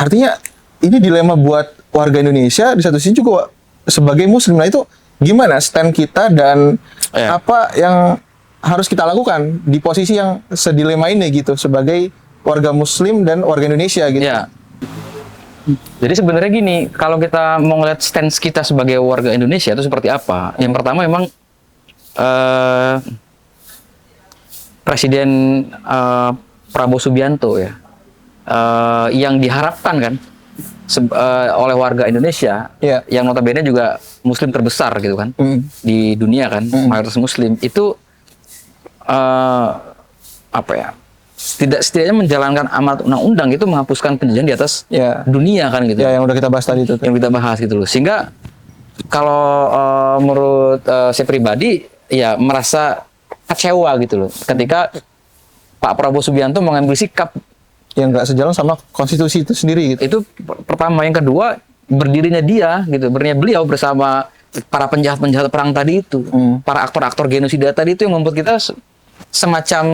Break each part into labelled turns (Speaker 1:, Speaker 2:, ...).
Speaker 1: artinya ini dilema buat warga Indonesia, di satu sisi juga sebagai muslim. Nah itu gimana stand kita dan apa yang harus kita lakukan di posisi yang sedilema ini gitu sebagai warga muslim dan warga Indonesia gitu.
Speaker 2: Ya. Jadi sebenarnya gini, kalau kita mau ngeliat stance kita sebagai warga Indonesia itu seperti apa? Yang pertama memang Presiden Prabowo Subianto ya, yang diharapkan kan oleh warga Indonesia, yang notabene juga muslim terbesar gitu kan di dunia kan, mayoritas muslim itu apa ya, setidaknya menjalankan amanat undang-undang itu menghapuskan penjajahan di atas dunia kan gitu.
Speaker 1: Ya, yang udah kita bahas tadi itu.
Speaker 2: Yang kita bahas gitu loh. Sehingga kalau menurut saya pribadi ya merasa kecewa gitu loh ketika Pak Prabowo Subianto mengambil sikap
Speaker 1: yang nggak sejalan sama konstitusi itu sendiri gitu.
Speaker 2: Itu pertama. Yang kedua, berdirinya beliau bersama para penjahat-penjahat perang tadi itu, para aktor-aktor genosida tadi itu yang membuat kita semacam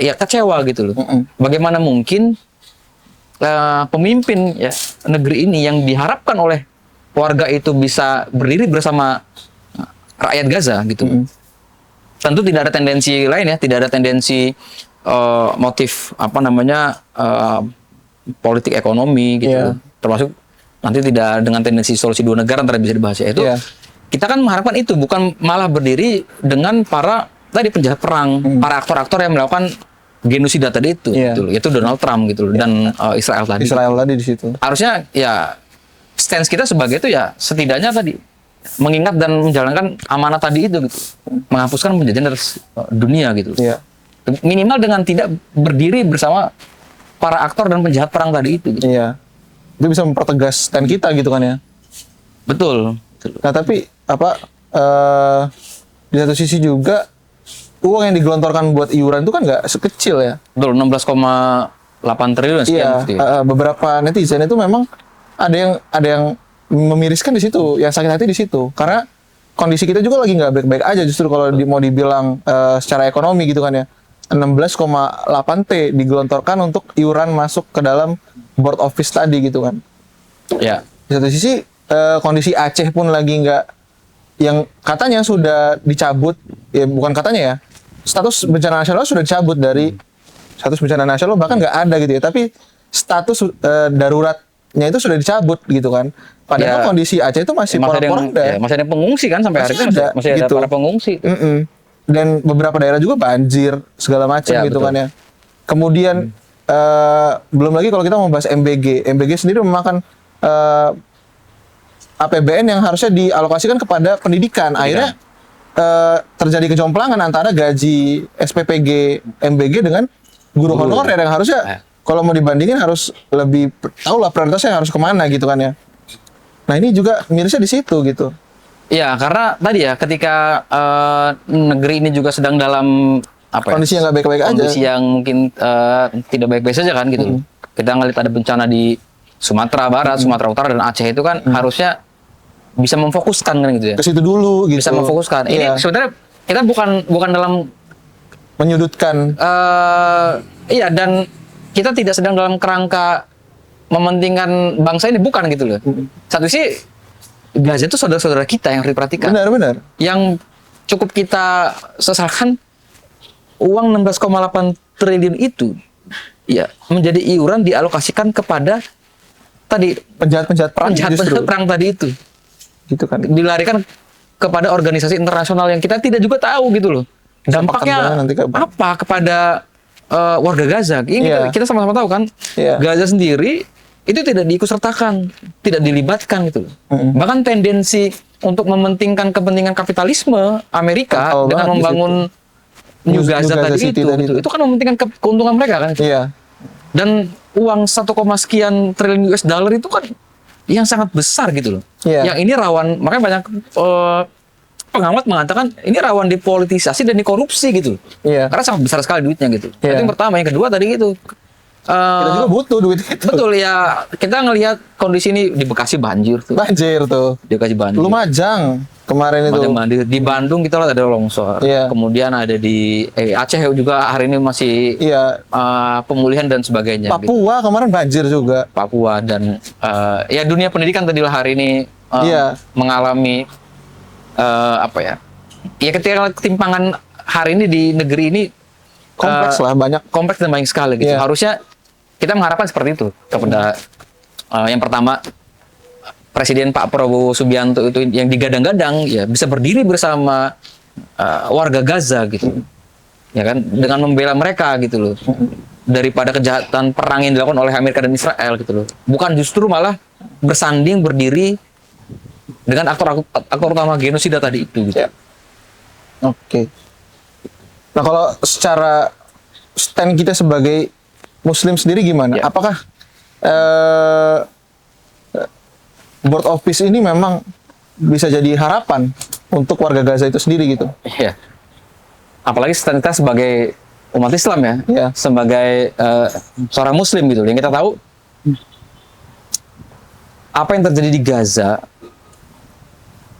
Speaker 2: ya kecewa gitu loh. Bagaimana mungkin pemimpin ya negeri ini yang diharapkan oleh warga itu bisa berdiri bersama rakyat Gaza gitu. Tentu tidak ada tendensi lain ya, tidak ada tendensi motif apa namanya politik ekonomi gitu, termasuk nanti tidak dengan tendensi solusi dua negara antara bisa dibahas ya itu. Kita kan mengharapkan itu, bukan malah berdiri dengan para tadi penjahat perang, para aktor-aktor yang melakukan genosida tadi itu, gitu, yaitu Donald Trump gitu dan Israel tadi.
Speaker 1: Israel tadi di situ.
Speaker 2: Harusnya ya stance kita sebagai itu ya setidaknya tadi mengingat dan menjalankan amanah tadi itu gitu, menghapuskan penjajahan dari dunia gitu. Minimal dengan tidak berdiri bersama para aktor dan penjahat perang tadi itu. Gitu.
Speaker 1: Itu bisa mempertegas stand kita gitu kan ya.
Speaker 2: Betul.
Speaker 1: Nah tapi apa di satu sisi juga uang yang digelontorkan buat iuran itu kan nggak sekecil ya.
Speaker 2: Betul, 16,8 triliun sekian.
Speaker 1: Beberapa netizen itu memang ada yang memiriskan di situ, yang sakit hati di situ. Karena kondisi kita juga lagi nggak baik-baik aja justru kalau mau dibilang secara ekonomi gitu kan ya. 16,8 T digelontorkan untuk iuran masuk ke dalam board office tadi gitu kan.
Speaker 2: Ya.
Speaker 1: Di satu sisi kondisi Aceh pun lagi nggak, yang katanya sudah dicabut, ya bukan katanya ya, status bencana nasional sudah dicabut dari status bencana nasional bahkan nggak ada gitu ya, tapi status daruratnya itu sudah dicabut gitu kan. Padahal kondisi Aceh itu masih porak-poranda.
Speaker 2: Masih ada pengungsi kan sampai hari ini masih ada para pengungsi.
Speaker 1: Dan beberapa daerah juga banjir segala macam gitu kan ya. Kemudian belum lagi kalau kita mau bahas MBG sendiri memakan APBN yang harusnya dialokasikan kepada pendidikan. Akhirnya terjadi kejomplangan antara gaji SPPG MBG dengan guru honorer yang harusnya kalau mau dibandingin harus lebih tahu lah prioritasnya harus kemana gitu kan ya. Nah ini juga mirisnya di situ gitu.
Speaker 2: Iya, karena tadi ya ketika negeri ini juga sedang dalam
Speaker 1: kondisi yang nggak baik-baik aja.
Speaker 2: Kondisi yang mungkin tidak baik-baik saja kan gitu. Kita ngelihat ada bencana di Sumatera Barat, Sumatera Utara dan Aceh itu kan harusnya bisa memfokuskan kan gitu ya.
Speaker 1: Ke situ dulu gitu.
Speaker 2: Bisa memfokuskan. Ini sebenarnya kita bukan dalam
Speaker 1: menyudutkan.
Speaker 2: Iya, dan kita tidak sedang dalam kerangka mementingkan bangsa ini, bukan gitu loh. Satu sih Gaza itu saudara-saudara kita yang harus diperhatikan.
Speaker 1: Benar.
Speaker 2: Yang cukup kita sesalkan uang 16,8 triliun itu ya menjadi iuran dialokasikan kepada tadi penjahat-penjahat perang tadi itu. Gitu kan. Dilarikan kepada organisasi internasional yang kita tidak juga tahu gitu loh. Dampaknya apa kepada warga Gaza? Ini kita sama-sama tahu kan. Gaza sendiri itu tidak diikutsertakan, tidak dilibatkan gitu. Bahkan tendensi untuk mementingkan kepentingan kapitalisme Amerika dengan membangun New Gaza tadi itu kan mementingkan keuntungan mereka kan. Dan uang 1, sekian triliun US dollar itu kan yang sangat besar gitu loh. Yang ini rawan, makanya banyak pengamat mengatakan ini rawan dipolitisasi dan dikorupsi gitu. Karena sangat besar sekali duitnya gitu. Itu yang pertama. Yang kedua tadi gitu.
Speaker 1: Kita juga butuh duit itu.
Speaker 2: Betul ya, kita ngelihat kondisi ini di Bekasi banjir tuh.
Speaker 1: Di Bekasi banjir.
Speaker 2: Lumajang.
Speaker 1: kemarin itu.
Speaker 2: Di Bandung kita lihat ada longsor.
Speaker 1: Iya.
Speaker 2: Kemudian ada di Aceh juga hari ini masih
Speaker 1: Iya.
Speaker 2: pemulihan dan sebagainya. Gitu.
Speaker 1: Papua kemarin banjir juga.
Speaker 2: Papua dan ya dunia pendidikan tadilah hari ini
Speaker 1: Iya.
Speaker 2: mengalami apa ya? Ya ketika ketimpangan hari ini di negeri ini
Speaker 1: Kompleks lah, banyak.
Speaker 2: kompleks dan banyak sekali gitu.
Speaker 1: Iya.
Speaker 2: Harusnya kita mengharapkan seperti itu kepada yang pertama Presiden Pak Prabowo Subianto itu yang digadang-gadang ya bisa berdiri bersama warga Gaza gitu. Ya kan dengan membela mereka gitu loh. Daripada kejahatan perang yang dilakukan oleh Amerika dan Israel gitu loh. Bukan justru malah bersanding berdiri dengan aktor utama genosida tadi itu gitu.
Speaker 1: Ya. Oke. Nah, kalau secara stand kita sebagai Muslim sendiri gimana?
Speaker 2: Ya.
Speaker 1: Apakah Board of Peace ini memang bisa jadi harapan untuk warga Gaza itu sendiri gitu?
Speaker 2: Iya. Apalagi stand kita sebagai umat Islam ya,
Speaker 1: Iya.
Speaker 2: sebagai seorang Muslim gitu. Yang kita tahu apa yang terjadi di Gaza,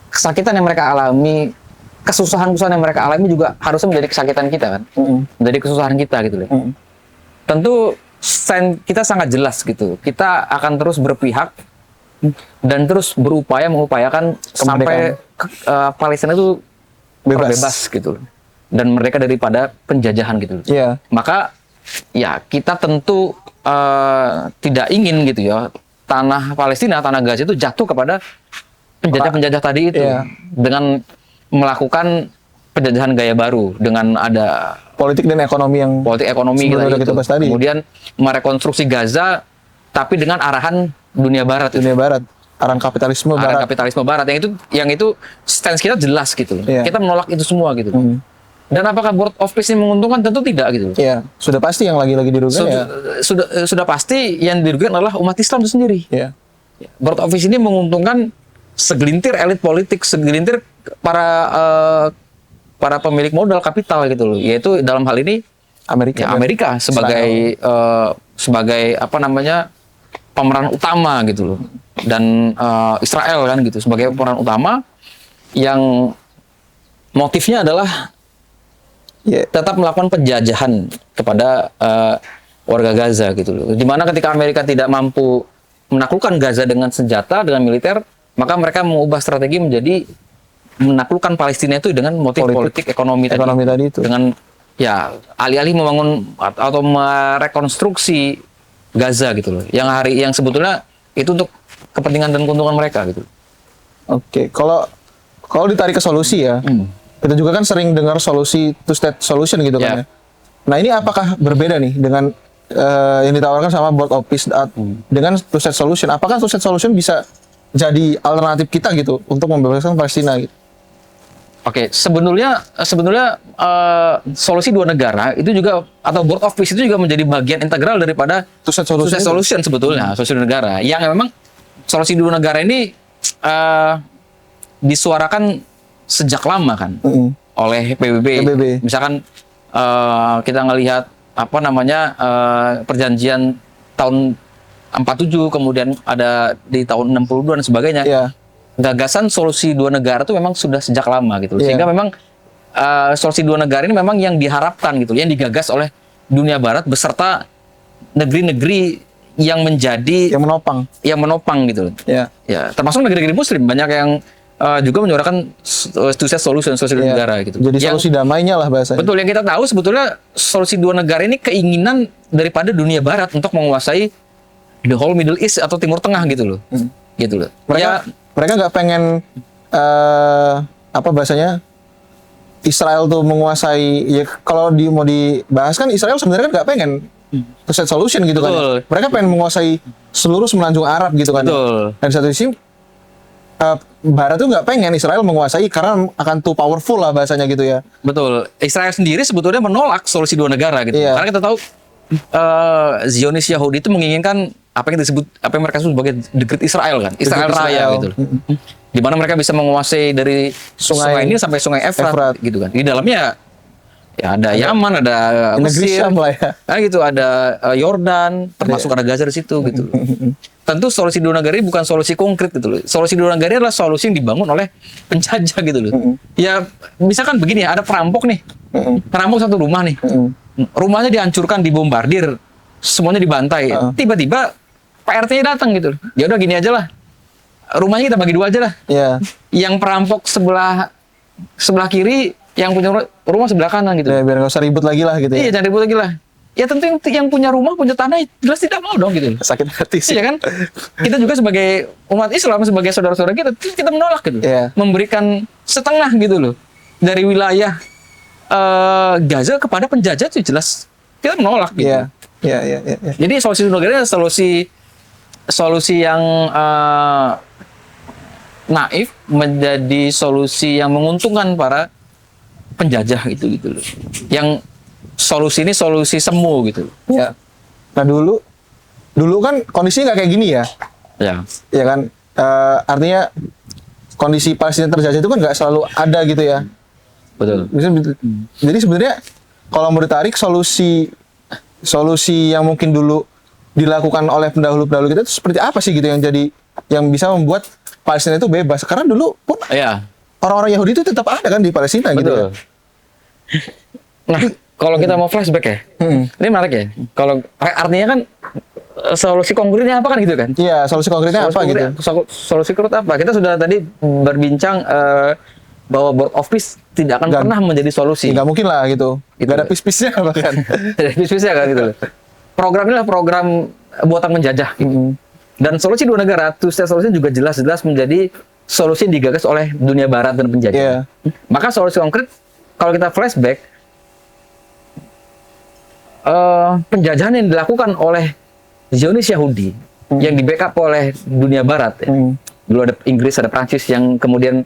Speaker 2: kesakitan yang mereka alami, kesusahan-kesusahan yang mereka alami juga harusnya menjadi kesakitan kita kan, menjadi kesusahan kita gitu loh. Tentu stand kita sangat jelas gitu. Kita akan terus berpihak dan terus mengupayakan sampai Palestina itu bebas gitu loh. Dan mereka daripada penjajahan gitu loh.
Speaker 1: Iya.
Speaker 2: Maka ya kita tentu tidak ingin gitu ya tanah Palestina, tanah Gaza itu jatuh kepada penjajah-penjajah tadi itu
Speaker 1: Iya.
Speaker 2: dengan melakukan penjajahan gaya baru dengan ada
Speaker 1: Politik dan ekonomi yang
Speaker 2: politik ekonomi
Speaker 1: sebelumnya
Speaker 2: gitu.
Speaker 1: kita bahas tadi.
Speaker 2: Kemudian merekonstruksi Gaza tapi dengan arahan dunia barat itu.
Speaker 1: dunia barat, arahan kapitalisme
Speaker 2: Arahan
Speaker 1: barat.
Speaker 2: kapitalisme barat yang itu stance kita jelas gitu.
Speaker 1: Iya.
Speaker 2: Kita menolak itu semua gitu. Dan apakah Board of Peace ini menguntungkan? Tentu tidak gitu.
Speaker 1: Iya, sudah pasti yang lagi-lagi dirugikan ya.
Speaker 2: Sudah pasti yang dirugikan adalah umat Islam itu sendiri.
Speaker 1: Iya.
Speaker 2: Board of Peace ini menguntungkan segelintir elit politik, segelintir para pemilik modal kapital gitu loh. Yaitu dalam hal ini
Speaker 1: Amerika.
Speaker 2: ya Amerika sebagai apa namanya pemeran utama gitu loh. Dan Israel kan gitu sebagai pemeran utama yang motifnya adalah
Speaker 1: Iya.
Speaker 2: tetap melakukan penjajahan kepada warga Gaza gitu loh. Dimana ketika Amerika tidak mampu menaklukkan Gaza dengan senjata, dengan militer, maka mereka mengubah strategi menjadi menaklukkan Palestina itu dengan motif politik ekonomi
Speaker 1: tadi itu.
Speaker 2: Dengan ya alih-alih membangun atau merekonstruksi Gaza gitu loh. Yang sebetulnya itu untuk kepentingan dan keuntungan mereka gitu.
Speaker 1: Oke, kalau ditarik ke solusi ya, kita juga kan sering dengar solusi two state solution gitu kan ya. Nah ini apakah berbeda nih dengan yang ditawarkan sama Board of Peace dengan two state solution? Apakah two state solution bisa jadi alternatif kita gitu untuk membebaskan Palestina gitu?
Speaker 2: Oke, sebenarnya solusi dua negara itu juga atau Board of Peace itu juga menjadi bagian integral daripada
Speaker 1: Two state
Speaker 2: two
Speaker 1: solution.
Speaker 2: state solution sebetulnya, solusi dua negara. Yang memang solusi dua negara ini disuarakan sejak lama kan oleh PBB. Misalkan kita ngelihat apa namanya perjanjian tahun 47 kemudian ada di tahun 62 dan sebagainya.
Speaker 1: Iya.
Speaker 2: Gagasan solusi dua negara itu memang sudah sejak lama gitu.
Speaker 1: Iya.
Speaker 2: Sehingga memang solusi dua negara ini memang yang diharapkan gitu, yang digagas oleh dunia barat beserta negeri-negeri yang menjadi yang menopang gitu.
Speaker 1: Iya.
Speaker 2: Ya, termasuk negeri-negeri muslim banyak yang juga menyuarakan two state solution, solusi dua negara gitu.
Speaker 1: Jadi solusi damainya lah bahasanya.
Speaker 2: Betul, yang kita tahu sebetulnya solusi dua negara ini keinginan daripada dunia barat untuk menguasai the whole Middle East atau Timur Tengah gitu loh. Gitu loh.
Speaker 1: Mereka nggak pengen apa bahasanya Israel tuh menguasai ya kalau mau dibahas kan Israel sebenarnya kan nggak pengen two state solution gitu kan. Mereka pengen menguasai seluruh semenanjung Arab gitu kan. Dan di satu sisi Barat tuh nggak pengen Israel menguasai karena akan too powerful lah bahasanya gitu ya.
Speaker 2: Betul. Israel sendiri sebetulnya menolak solusi dua negara gitu.
Speaker 1: Iya.
Speaker 2: Karena kita tahu Zionis Yahudi itu menginginkan apa yang mereka sebut sebagai the Great Israel kan, Israel Raya gitu loh. Di mana mereka bisa menguasai dari sungai ini sampai sungai Efrat gitu kan. Di dalamnya Ya ada Yaman, ada
Speaker 1: Negeri
Speaker 2: Mesir,
Speaker 1: Syam lah ya.
Speaker 2: nah gitu, ada Yordan, termasuk ada Gaza di situ gitu. Tentu solusi dua negara ini bukan solusi konkret gitu loh. Solusi dua negara ini adalah solusi yang dibangun oleh penjajah gitu loh. Ya misalkan begini ya, ada perampok nih, perampok satu rumah nih, rumahnya dihancurkan, dibombardir, semuanya dibantai. Tiba-tiba Pak RT-nya datang gitu loh. Ya udah gini aja lah, rumahnya kita bagi dua aja lah.
Speaker 1: Iya.
Speaker 2: Yang perampok sebelah kiri, yang punya rumah sebelah kanan gitu.
Speaker 1: Ya, biar nggak usah ribut lagi lah gitu
Speaker 2: Iya,
Speaker 1: ya.
Speaker 2: jangan ribut lagi lah. Ya tentu yang punya rumah, punya tanah, jelas tidak mau dong gitu.
Speaker 1: Sakit hati sih.
Speaker 2: Iya kan? Kita juga sebagai umat Islam, sebagai saudara-saudara kita menolak gitu.
Speaker 1: Iya.
Speaker 2: Memberikan setengah gitu loh dari wilayah Gaza kepada penjajah itu jelas kita menolak gitu.
Speaker 1: Iya. Iya, iya, iya. Iya.
Speaker 2: Jadi solusi negara adalah solusi yang naif menjadi solusi yang menguntungkan para penjajah gitu loh. Yang solusi ini solusi semu gitu.
Speaker 1: Ya. Nah dulu kan kondisinya nggak kayak gini ya.
Speaker 2: Ya.
Speaker 1: Ya kan. Artinya kondisi Palestina terjajah itu kan nggak selalu ada gitu ya.
Speaker 2: Betul.
Speaker 1: Jadi sebenarnya kalau mau ditarik solusi yang mungkin dulu dilakukan oleh pendahulu kita itu seperti apa sih gitu yang bisa membuat Palestina itu bebas? Karena dulu pun
Speaker 2: Ya.
Speaker 1: orang-orang Yahudi itu tetap ada kan di Palestina gitu ya.
Speaker 2: Betul. Nah, kalau kita mau flashback ya, ini menarik ya. Kalau artinya kan solusi konkretnya apa kan gitu kan?
Speaker 1: Iya, solusi konkretnya apa gitu?
Speaker 2: Solusi konkret apa? Kita sudah tadi berbincang bahwa board of peace tidak akan pernah menjadi solusi.
Speaker 1: Nggak mungkin lah gitu.
Speaker 2: Gitu.
Speaker 1: Nggak ada pis-pisnya bahkan.
Speaker 2: Tidak bisa kan gitu loh. Program ini adalah program buatan penjajah. Gitu. Dan solusi dua negara, two-state solution juga jelas-jelas menjadi solusi yang digagas oleh dunia barat dan penjajah.
Speaker 1: Iya.
Speaker 2: Maka solusi konkret, kalau kita flashback, penjajahan yang dilakukan oleh Zionis Yahudi, yang di-backup oleh dunia barat, ya. Dulu ada Inggris, ada Prancis, yang kemudian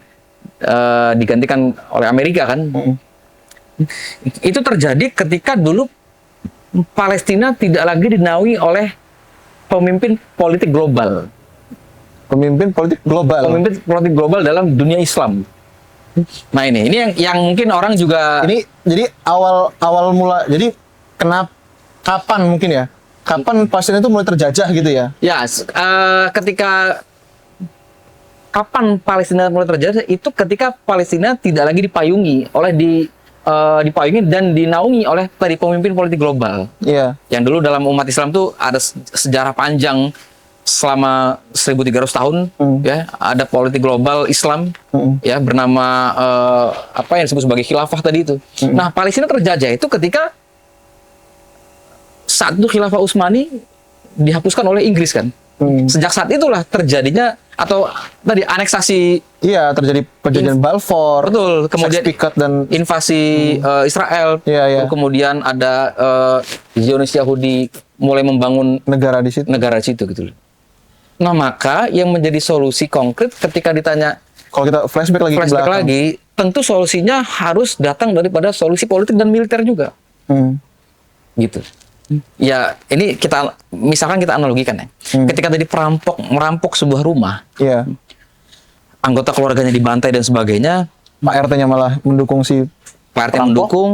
Speaker 2: digantikan oleh Amerika kan. Itu terjadi ketika dulu Palestina tidak lagi dinaungi oleh pemimpin politik global.
Speaker 1: Pemimpin politik global.
Speaker 2: Pemimpin politik global dalam dunia Islam. Nah ini yang mungkin orang juga
Speaker 1: Ini jadi awal mula. Jadi kapan mungkin ya? Kapan Palestina itu mulai terjajah gitu ya?
Speaker 2: ya ketika kapan Palestina mulai terjadi itu ketika Palestina tidak lagi dipayungi dipayungi dan dinaungi oleh tadi pemimpin politik global.
Speaker 1: Iya.
Speaker 2: Yang dulu dalam umat Islam tuh ada sejarah panjang selama 1300 tahun ya, ada politik global Islam ya bernama apa yang disebut sebagai khilafah tadi itu. Nah, Palestina terjajah itu ketika saat itu khilafah Utsmani dihapuskan oleh Inggris kan. Sejak saat itulah terjadinya atau tadi aneksasi.
Speaker 1: Iya, terjadi perjanjian Balfour.
Speaker 2: Betul, kemudian
Speaker 1: Sykes-Picot dan
Speaker 2: invasi Israel.
Speaker 1: Iya, iya.
Speaker 2: Kemudian ada Zionis Yahudi mulai membangun
Speaker 1: negara di situ.
Speaker 2: negara di situ gitu loh. Nah, maka yang menjadi solusi konkret ketika ditanya
Speaker 1: Kalau kita flashback lagi ke
Speaker 2: flashback
Speaker 1: belakang.
Speaker 2: lagi, tentu solusinya harus datang daripada solusi politik dan militer juga. Gitu. Ya, ini misalkan kita analogikan ya. Ketika tadi perampok merampok sebuah rumah,
Speaker 1: Iya.
Speaker 2: anggota keluarganya dibantai dan sebagainya,
Speaker 1: Pak RT-nya malah mendukung si
Speaker 2: Pak RT
Speaker 1: perampok.
Speaker 2: mendukung.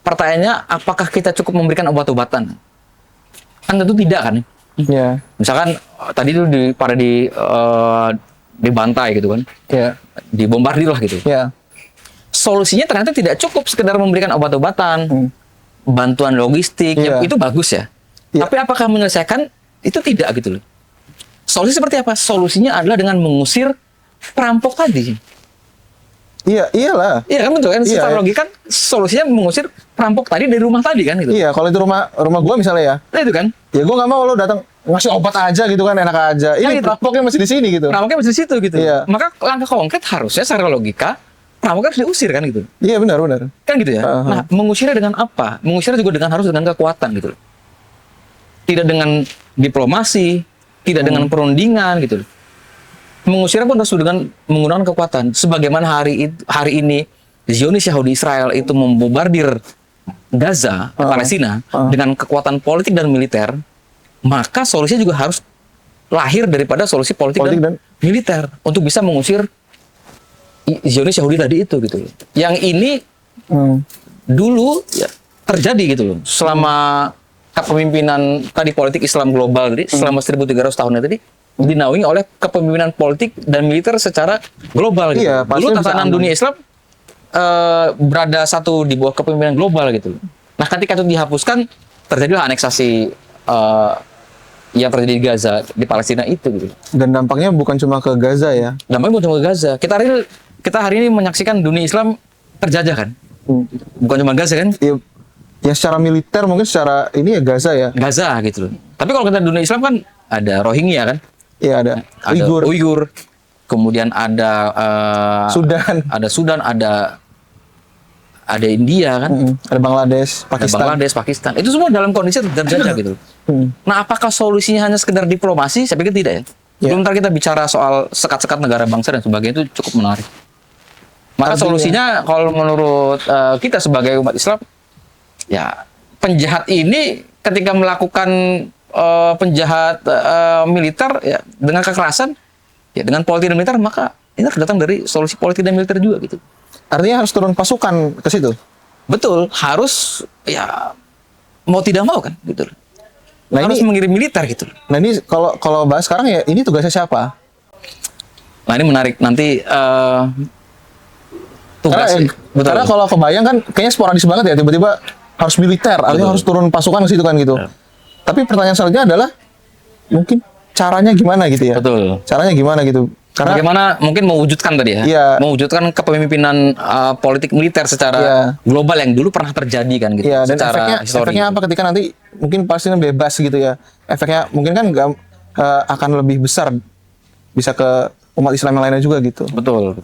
Speaker 2: Pertanyaannya, apakah kita cukup memberikan obat-obatan? Kan tentu tidak kan.
Speaker 1: Iya.
Speaker 2: Misalkan tadi itu dibantai gitu kan,
Speaker 1: Iya.
Speaker 2: dibombardir lah gitu.
Speaker 1: Iya.
Speaker 2: Solusinya ternyata tidak cukup sekedar memberikan obat-obatan, bantuan logistik,
Speaker 1: Iya.
Speaker 2: itu bagus ya.
Speaker 1: Iya.
Speaker 2: Tapi apakah menyelesaikan? Itu tidak gitu loh. Solusi seperti apa? Solusinya adalah dengan mengusir perampok tadi.
Speaker 1: Iya, iyalah.
Speaker 2: Iya kan betul kan?
Speaker 1: Iya,
Speaker 2: Secara
Speaker 1: iya.
Speaker 2: logika kan solusinya mengusir perampok tadi dari rumah tadi kan gitu.
Speaker 1: Iya, kalau itu rumah gua misalnya ya.
Speaker 2: Nah, itu kan.
Speaker 1: Ya gua nggak mau lo datang ngasih obat aja gitu kan, enak aja. Ini
Speaker 2: gitu.
Speaker 1: perampoknya masih di sini gitu.
Speaker 2: Perampoknya masih di situ gitu.
Speaker 1: Iya.
Speaker 2: Maka langkah konkret harusnya secara logika perampok harus diusir kan gitu.
Speaker 1: Iya, benar.
Speaker 2: Kan gitu ya.
Speaker 1: Uh-huh.
Speaker 2: Nah, mengusirnya dengan apa? Mengusirnya juga harus dengan kekuatan gitu loh. Tidak dengan diplomasi, tidak dengan perundingan gitu loh. Mengusirnya pun harus dengan menggunakan kekuatan. Sebagaimana hari ini Zionis Yahudi Israel itu membombardir Gaza, Palestina dengan kekuatan politik dan militer, maka solusinya juga harus lahir daripada solusi politik dan militer untuk bisa mengusir Zionis Yahudi tadi itu gitu loh. Yang ini dulu ya terjadi gitu loh. Selama kepemimpinan tadi politik Islam global tadi selama 1.300 tahun tadi dinaungi oleh kepemimpinan politik dan militer secara global gitu.
Speaker 1: Iya, pasti
Speaker 2: Dulu
Speaker 1: bisa
Speaker 2: tatanan
Speaker 1: aman.
Speaker 2: dunia Islam berada satu di bawah kepemimpinan global gitu. Nah, ketika itu dihapuskan, terjadilah aneksasi yang terjadi di Gaza, di Palestina itu gitu.
Speaker 1: Dan dampaknya bukan cuma ke Gaza ya.
Speaker 2: Dampaknya bukan cuma ke Gaza. Kita hari ini menyaksikan dunia Islam terjajah kan. Bukan cuma Gaza kan?
Speaker 1: Ya, ya secara militer mungkin secara ini ya Gaza ya.
Speaker 2: Gaza gitu loh. Tapi kalau kita dunia Islam kan ada Rohingya kan?
Speaker 1: Iya ada.
Speaker 2: Ada Uyghur. Kemudian ada
Speaker 1: Sudan.
Speaker 2: ada Sudan, ada India kan?
Speaker 1: Ada Bangladesh,
Speaker 2: Ada
Speaker 1: Pakistan.
Speaker 2: Bangladesh, Pakistan. Itu semua dalam kondisi terjajah gitu. Nah, apakah solusinya hanya sekedar diplomasi? Saya pikir tidak ya.
Speaker 1: Ya.
Speaker 2: Belum ntar kita bicara soal sekat-sekat negara bangsa dan sebagainya, itu cukup menarik. Maka
Speaker 1: Artinya-
Speaker 2: solusinya kalau menurut kita sebagai umat Islam, ya penjahat ini ketika melakukan penjahat militer ya dengan kekerasan, ya dengan politik dan militer, maka ini harus datang dari solusi politik dan militer juga gitu.
Speaker 1: Artinya harus turun pasukan ke situ.
Speaker 2: Betul, harus ya mau tidak mau kan gitu.
Speaker 1: Nah
Speaker 2: Harus
Speaker 1: ini,
Speaker 2: mengirim militer gitu.
Speaker 1: nah ini kalau bahas sekarang ya ini tugasnya siapa?
Speaker 2: Nah ini menarik nanti tugas.
Speaker 1: Karena kalau kebayang kan kayaknya sporadis banget ya tiba-tiba harus militer, artinya harus turun pasukan ke situ kan gitu. Tapi pertanyaan selanjutnya adalah mungkin caranya gimana gitu ya?
Speaker 2: Betul.
Speaker 1: Caranya gimana gitu? Karena
Speaker 2: Bagaimana mungkin mewujudkan tadi ya?
Speaker 1: Iya.
Speaker 2: Mewujudkan kepemimpinan politik militer secara
Speaker 1: Iya.
Speaker 2: global yang dulu pernah terjadi kan gitu.
Speaker 1: ya dan
Speaker 2: secara
Speaker 1: efeknya apa ketika nanti mungkin Palestina bebas gitu ya? Efeknya mungkin kan akan lebih besar bisa ke umat Islam yang lainnya juga gitu.
Speaker 2: Betul.